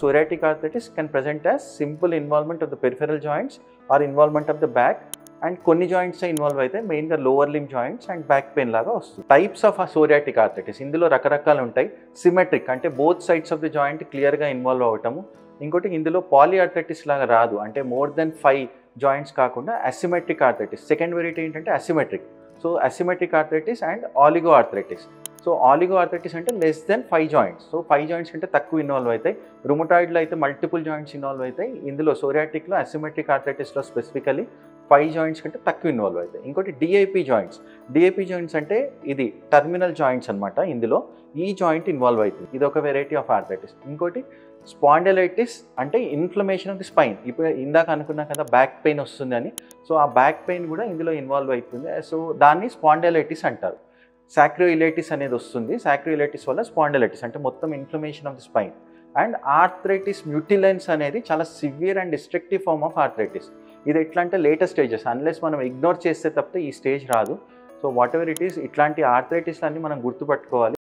psoriatic arthritis can present as simple involvement of the peripheral joints or involvement of the back, and కొన్ని joints involve అయితే మెయిన్గా lower లిమ్ joints and back pain లాగా వస్తుంది. Types of psoriatic arthritis ఇందులో రకరకాలు ఉంటాయి. Symmetric అంటే both sides of the joint క్లియర్గా ఇన్వాల్వ్ అవ్వటము. ఇంకోటి ఇందులో పాలిఆర్థరైటిస్ లాగా రాదు, అంటే మోర్ దెన్ 5 జాయింట్స్ కాకుండా అసిమెట్రిక్ ఆర్థరైటిస్. సెకండ్ వెరైటీ ఏంటంటే asymmetric. So asymmetric arthritis and oligo arthritis. So oligo arthritis అంటే less than 5 joints. So 5 joints కంటే తక్కువ ఇన్వాల్వ్ అవుతాయి. రుమటాయిడ్లో అయితే మల్టిపుల్ జాయింట్స్ ఇన్వాల్వ్ అవుతాయి. ఇందులో సోరియాటిక్లో అసిమెట్రిక్ ఆర్థరైటిస్లో స్పెసిఫికలీ 5 జాయింట్స్ కంటే తక్కువ ఇన్వాల్వ్ అవుతాయి. ఇంకోటి డిఐపి జాయింట్స్. డిఐపి జాయింట్స్ అంటే ఇది టర్మినల్ జాయింట్స్ అనమాట. ఇందులో ఈ జాయింట్ ఇన్వాల్వ్ అవుతుంది. ఇది ఒక వెరైటీ ఆఫ్ ఆర్థరైటిస్. ఇంకోటి స్పాండిలైటిస్ అంటే ఇన్ఫ్లమేషన్ ఆఫ్ ది స్పైన్. ఇప్పుడు ఇందాక అనుకున్నా కదా బ్యాక్ పెయిన్ వస్తుంది అని. సో ఆ బ్యాక్ పెయిన్ కూడా ఇందులో ఇన్వాల్వ్ అవుతుంది. సో దాన్ని స్పాండిలైటిస్ అంటారు. సాక్రోయిలైటిస్ అనేది వస్తుంది. సాక్రోయిలైటిస్ వల్ల స్పాండిలైటిస్ అంటే మొత్తం inflammation of the spine. And arthritis mutilans అనేది చాలా severe and destructive form of arthritis. ఇది ఎట్లా అంటే లేటెస్ట్ స్టేజెస్, అన్లెస్ మనం ఇగ్నోర్ చేస్తే తప్పితే ఈ స్టేజ్ రాదు. So whatever it is, ఇట్లాంటి ఆర్థరైటిస్లన్నీ మనం గుర్తుపట్టుకోవాలి.